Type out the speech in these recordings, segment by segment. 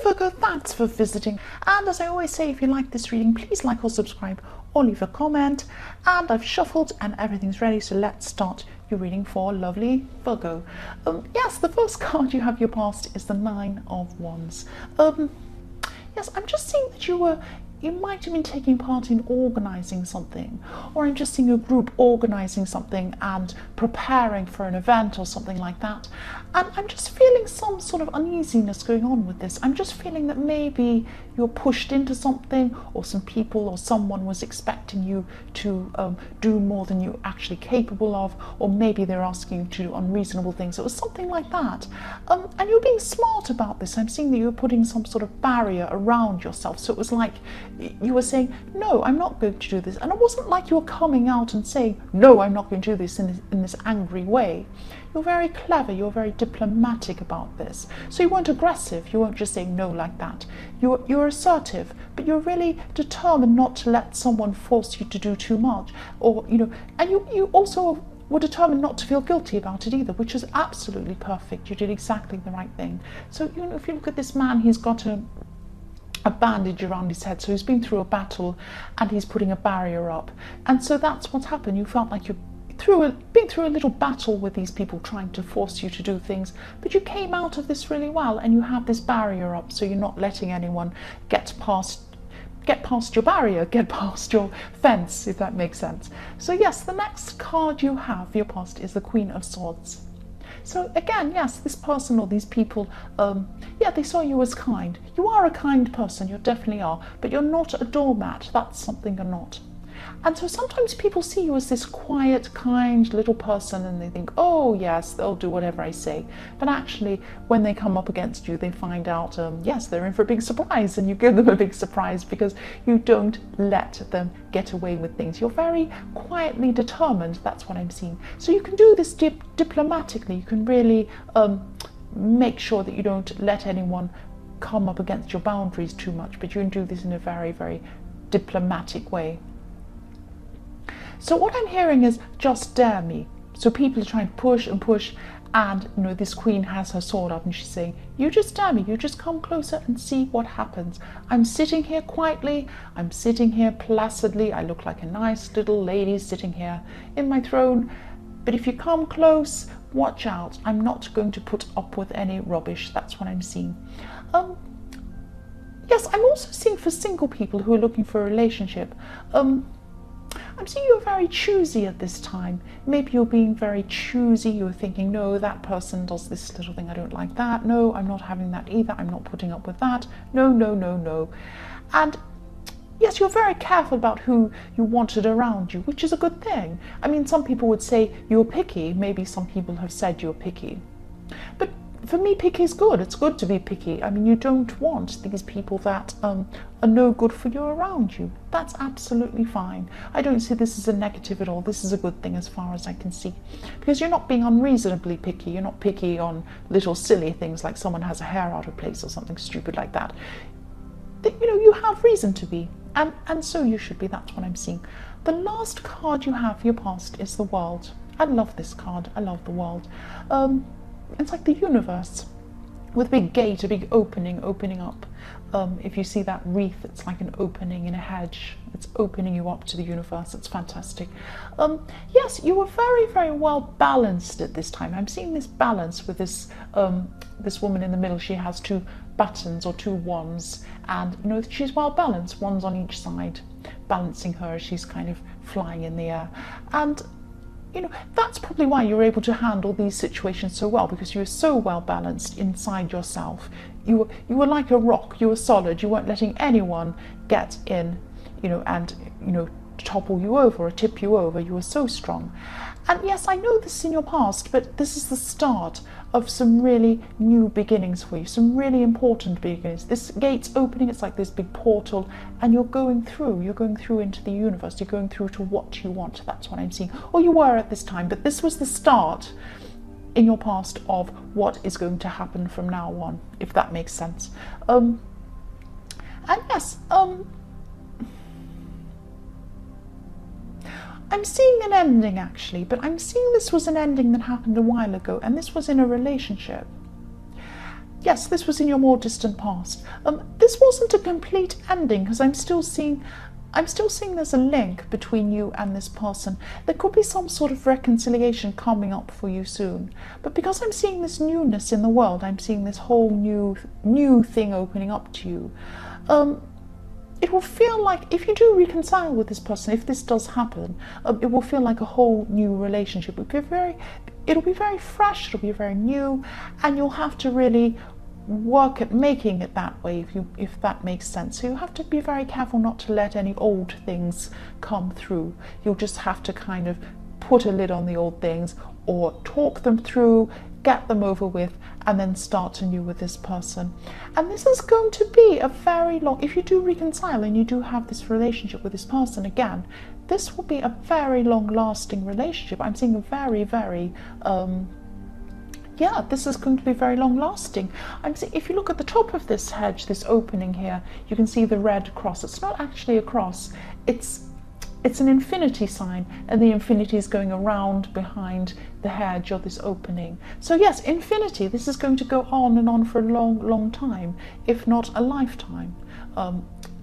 Virgo, thanks for visiting. And as I always say, if you like this reading, please like or subscribe or leave a comment. And I've shuffled and everything's ready, so let's start your reading for lovely Virgo. Yes, the first card you have your past is the Nine of Wands. Yes, I'm just seeing that you might have been taking part in organising something, or I'm just seeing a group organising something and preparing for an event or something like that. And I'm just feeling some sort of uneasiness going on with this. I'm just feeling that maybe you're pushed into something, or some people or someone was expecting you to do more than you're actually capable of, or maybe they're asking you to do unreasonable things. It was something like that. And you're being smart about this. I'm seeing that you're putting some sort of barrier around yourself. So it was like you were saying, no, I'm not going to do this. And it wasn't like you were coming out and saying, no, I'm not going to do this in this angry way. You're very clever, you're very diplomatic about this. So you weren't aggressive, you weren't just saying no like that. You're assertive, but you're really determined not to let someone force you to do too much. Or, and you also were determined not to feel guilty about it either, which is absolutely perfect. You did exactly the right thing. So, if you look at this man, he's got a bandage around his head, so he's been through a battle and he's putting a barrier up. And so that's what's happened. You felt like you've been through a little battle with these people trying to force you to do things, but you came out of this really well, and you have this barrier up, so you're not letting anyone get past your barrier, get past your fence, if that makes sense. So yes, the next card you have your past is the Queen of Swords. So again, yes, this person or these people, they saw you as kind. You are a kind person, you definitely are, but you're not a doormat. That's something you're not. And so sometimes people see you as this quiet, kind little person, and they think, oh yes, they'll do whatever I say. But actually, when they come up against you, they find out, yes, they're in for a big surprise, and you give them a big surprise because you don't let them get away with things. You're very quietly determined, that's what I'm seeing. So you can do this diplomatically. You can really make sure that you don't let anyone come up against your boundaries too much, but you can do this in a very, very diplomatic way. So what I'm hearing is, just dare me. So people are trying to push and push, and this queen has her sword up and she's saying, you just dare me, you just come closer and see what happens. I'm sitting here quietly, I'm sitting here placidly, I look like a nice little lady sitting here in my throne, but if you come close, watch out, I'm not going to put up with any rubbish. That's what I'm seeing. Yes, I'm also seeing for single people who are looking for a relationship, I'm seeing you're very choosy at this time. Maybe you're being very choosy. You're thinking, no, that person does this little thing, I don't like that. No, I'm not having that either. I'm not putting up with that. No, no, no, no. And yes, you're very careful about who you wanted around you, which is a good thing. I mean, some people would say you're picky. Maybe some people have said you're picky. But for me, picky is good. It's good to be picky. I mean, you don't want these people that are no good for you around you. That's absolutely fine. I don't see this as a negative at all. This is a good thing as far as I can see. Because you're not being unreasonably picky. You're not picky on little silly things like someone has a hair out of place or something stupid like that. You have reason to be. And so you should be. That's what I'm seeing. The last card you have for your past is the World. I love this card. I love the World. It's like the universe with a big gate, a big opening up. If you see that wreath, it's like an opening in a hedge. It's opening you up to the universe. It's fantastic. Yes, you were very, very well balanced at this time. I'm seeing this balance with this woman in the middle. She has two buttons or two wands, and she's well balanced, wands on each side, balancing her as she's kind of flying in the air. And that's probably why you're able to handle these situations so well, because you were so well balanced inside yourself. You were like a rock. You were solid. You weren't letting anyone get in, and topple you over or tip you over. You were so strong. And yes, I know this is in your past, but this is the start of some really new beginnings for you, some really important beginnings. This gate's opening, it's like this big portal, and you're going through into the universe, you're going through to what you want. That's what I'm seeing. Or you were at this time, but this was the start in your past of what is going to happen from now on, if that makes sense. And yes, I'm seeing an ending actually, but I'm seeing this was an ending that happened a while ago, and this was in a relationship. yes, this was in your more distant past. This wasn't a complete ending, because I'm still seeing there's a link between you and this person. There could be some sort of reconciliation coming up for you soon. But because I'm seeing this newness in the world, I'm seeing this whole new thing opening up to you. It will feel like, if you do reconcile with this person, if this does happen, it will feel like a whole new relationship. It'll be very fresh, it'll be very new, and you'll have to really work at making it that way, if that makes sense. So you have to be very careful not to let any old things come through. You'll just have to kind of put a lid on the old things, or talk them through, get them over with, and then start anew with this person. And this is going to be a very long, if you do reconcile and you do have this relationship with this person again, this will be a very long lasting relationship. I'm seeing a very, very this is going to be very long lasting. I'm seeing, if you look at the top of this hedge, this opening here, you can see the red cross. It's not actually a cross, it's an infinity sign, and the infinity is going around behind the hedge or this opening. So yes, infinity, this is going to go on and on for a long time, if not a lifetime.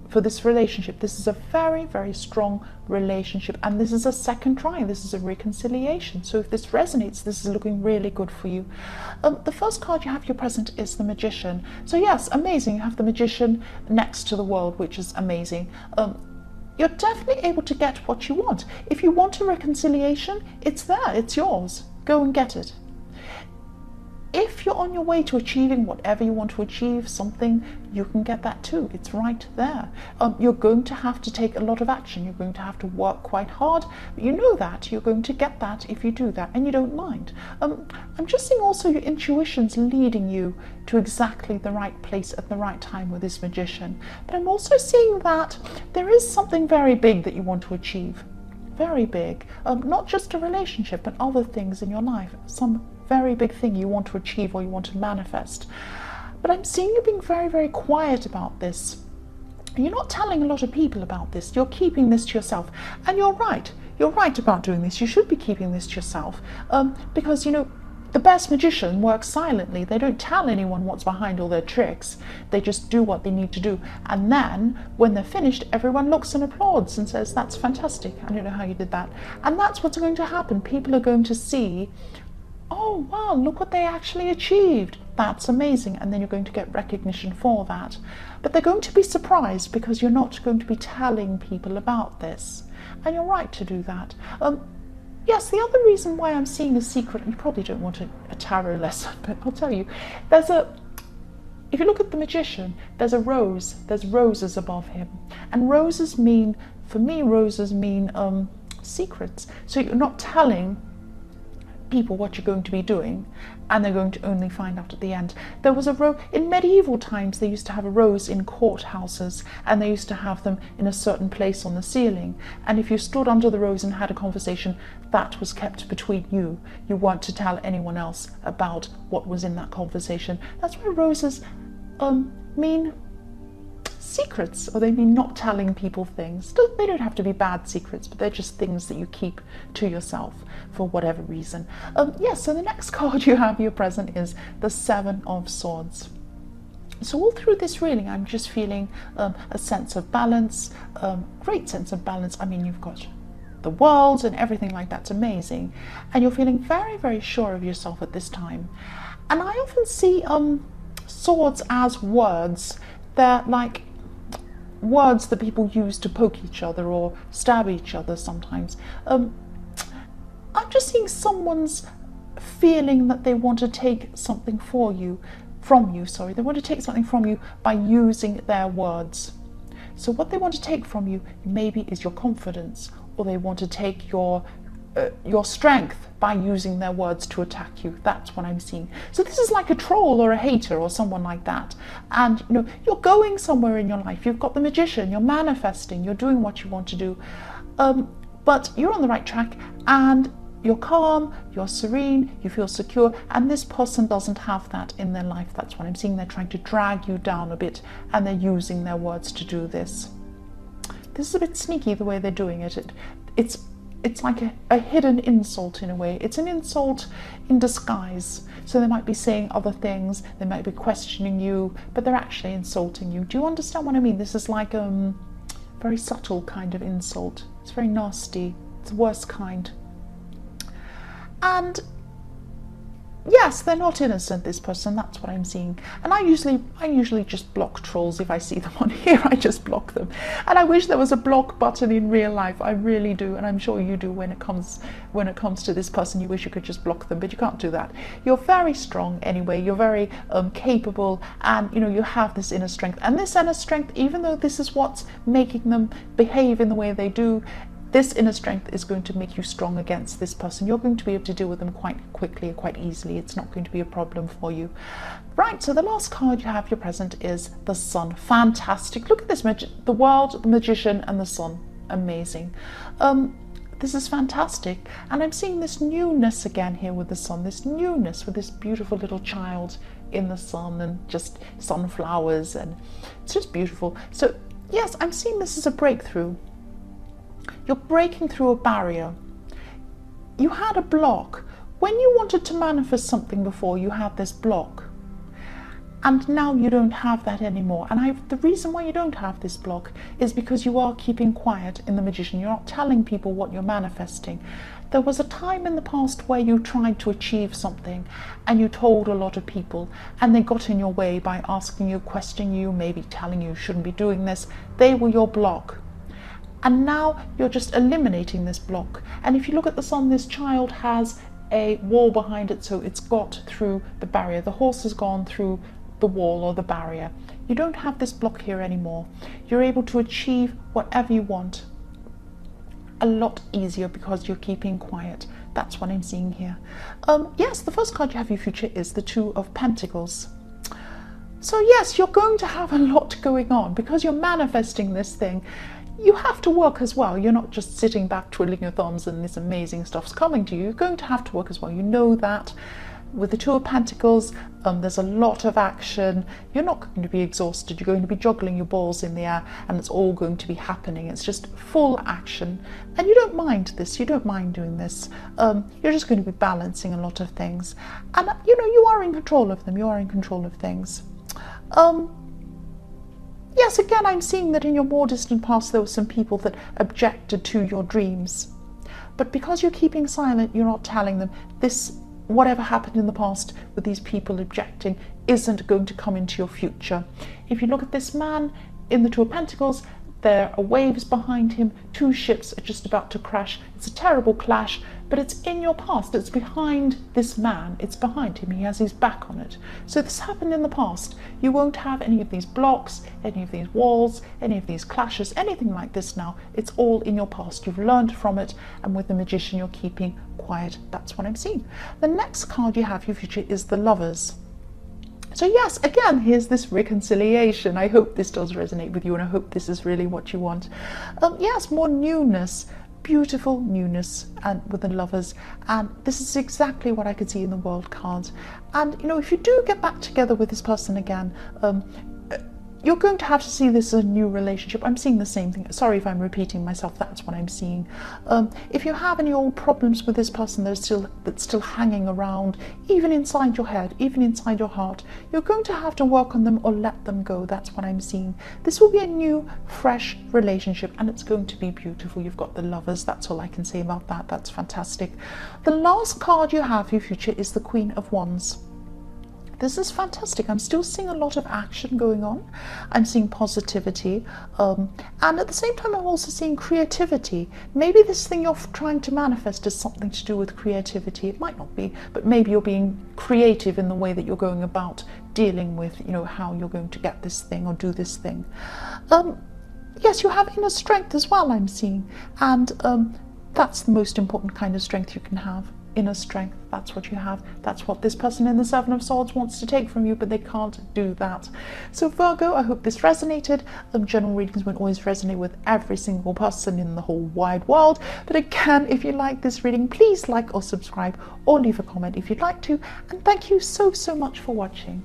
For this relationship, this is a very, very strong relationship, and this is a second try, this is a reconciliation. So if this resonates, this is looking really good for you. The first card you have your present is the Magician. So yes, amazing, you have the Magician next to the World, which is amazing. You're definitely able to get what you want. If you want a reconciliation, it's there, it's yours. Go and get it. If you're on your way to achieving whatever you want to achieve, something, you can get that too. It's right there. You're going to have to take a lot of action. You're going to have to work quite hard. But you know that. You're going to get that if you do that, and you don't mind. I'm just seeing also your intuition's leading you to exactly the right place at the right time with this Magician. But I'm also seeing that there is something very big that you want to achieve. Very big. Not just a relationship, but other things in your life. Some very big thing you want to achieve or you want to manifest. But I'm seeing you being very, very quiet about this. You're not telling a lot of people about this. You're keeping this to yourself. And you're right. You're right about doing this. You should be keeping this to yourself. Because, you know, the best magician works silently. They don't tell anyone what's behind all their tricks. They just do what they need to do. And then, when they're finished, everyone looks and applauds and says, that's fantastic. I don't know how you did that. And that's what's going to happen. People are going to see, oh wow, look what they actually achieved. That's amazing. And then you're going to get recognition for that. But they're going to be surprised because you're not going to be telling people about this. And you're right to do that. Yes, the other reason why I'm seeing a secret, and you probably don't want a tarot lesson, but I'll tell you, if you look at the Magician, there's a rose, there's roses above him. And roses mean, for me, secrets. So you're not telling people what you're going to be doing, and they're going to only find out at the end. There was a rose in medieval times. They used to have a rose in courthouses, and they used to have them in a certain place on the ceiling, and if you stood under the rose and had a conversation, that was kept between you. You weren't to tell anyone else about what was in that conversation. That's why roses mean secrets, or they mean not telling people things. They don't have to be bad secrets, but they're just things that you keep to yourself for whatever reason. Yes, so the next card you have your present is the Seven of Swords. So all through this reading, I'm just feeling a sense of balance, great sense of balance. I mean, you've got the world and everything like that's amazing, and you're feeling very, very sure of yourself at this time. And I often see swords as words. They're like words that people use to poke each other or stab each other sometimes. I'm just seeing someone's feeling that they want to take something from you. They want to take something from you by using their words. So what they want to take from you maybe is your confidence, or they want to take your strength by using their words to attack you. That's what I'm seeing. So this is like a troll or a hater or someone like that. And you know, you're going somewhere in your life. You've got the Magician, you're manifesting, you're doing what you want to do. But you're on the right track, and you're calm, you're serene, you feel secure, and this person doesn't have that in their life. That's what I'm seeing. They're trying to drag you down a bit, and they're using their words to do this. This is a bit sneaky the way they're doing it. it's like a hidden insult in a way. It's an insult in disguise. So they might be saying other things, they might be questioning you, but they're actually insulting you. Do you understand what I mean? This is like a very subtle kind of insult. It's very nasty. It's the worst kind. And yes, they're not innocent, this person, that's what I'm seeing. And I usually just block trolls. If I see them on here, I just block them. And I wish there was a block button in real life. I really do, and I'm sure you do when it comes to this person. You wish you could just block them, but you can't do that. You're very strong anyway. You're very capable, and you have this inner strength. And this inner strength, even though this is what's making them behave in the way they do, this inner strength is going to make you strong against this person. You're going to be able to deal with them quite quickly, quite easily. It's not going to be a problem for you. Right, so the last card you have, your present, is the Sun. Fantastic. Look at this, the World, the Magician, and the Sun. Amazing. This is fantastic. And I'm seeing this newness again here with the Sun, this newness with this beautiful little child in the sun and just sunflowers, and it's just beautiful. So yes, I'm seeing this as a breakthrough. You're breaking through a barrier. You had a block. When you wanted to manifest something before, you had this block. And now you don't have that anymore. And the reason why you don't have this block is because you are keeping quiet in the Magician. You're not telling people what you're manifesting. There was a time in the past where you tried to achieve something and you told a lot of people, and they got in your way by asking you, questioning you, maybe telling you shouldn't be doing this. They were your block. And now you're just eliminating this block. And if you look at the Sun, this child has a wall behind it, so it's got through the barrier. The horse has gone through the wall or the barrier. You don't have this block here anymore. You're able to achieve whatever you want a lot easier because you're keeping quiet. That's what I'm seeing here. Yes, the first card you have in your future is the Two of Pentacles. So yes, you're going to have a lot going on because you're manifesting this thing. You have to work as well. You're not just sitting back twiddling your thumbs and this amazing stuff's coming to you. You're going to have to work as well. You know that. With the Two of Pentacles, there's a lot of action. You're not going to be exhausted. You're going to be juggling your balls in the air, and it's all going to be happening. It's just full action. And you don't mind this. You don't mind doing this. You're just going to be balancing a lot of things. And, you are in control of them. You are in control of things. Yes, again, I'm seeing that in your more distant past, there were some people that objected to your dreams. But because you're keeping silent, you're not telling them this. Whatever happened in the past with these people objecting isn't going to come into your future. If you look at this man in the Two of Pentacles, there are waves behind him. Two ships are just about to crash. It's a terrible clash, but it's in your past. It's behind this man. It's behind him. He has his back on it. So this happened in the past. You won't have any of these blocks, any of these walls, any of these clashes, anything like this now. It's all in your past. You've learned from it, and with the Magician, you're keeping quiet. That's what I'm seeing. The next card you have, your future, is the Lovers. So yes, again, here's this reconciliation. I hope this does resonate with you, and I hope this is really what you want. Yes, more newness, beautiful newness, and with the Lovers. And this is exactly what I could see in the World card. And if you do get back together with this person again, you're going to have to see this as a new relationship. I'm seeing the same thing. Sorry if I'm repeating myself. That's what I'm seeing. If you have any old problems with this person that's still hanging around, even inside your head, even inside your heart, you're going to have to work on them or let them go. That's what I'm seeing. This will be a new, fresh relationship, and it's going to be beautiful. You've got the Lovers. That's all I can say about that. That's fantastic. The last card you have for your future is the Queen of Wands. This is fantastic. I'm still seeing a lot of action going on. I'm seeing positivity. And at the same time, I'm also seeing creativity. Maybe this thing you're trying to manifest is something to do with creativity. It might not be, but maybe you're being creative in the way that you're going about dealing with, how you're going to get this thing or do this thing. Yes, you have inner strength as well, I'm seeing. And that's the most important kind of strength you can have. Inner strength, that's what you have. That's what this person in the Seven of Swords wants to take from you, but they can't do that. So Virgo, I hope this resonated. General readings won't always resonate with every single person in the whole wide world, but again, if you like this reading, please like or subscribe or leave a comment if you'd like to, and thank you so much for watching.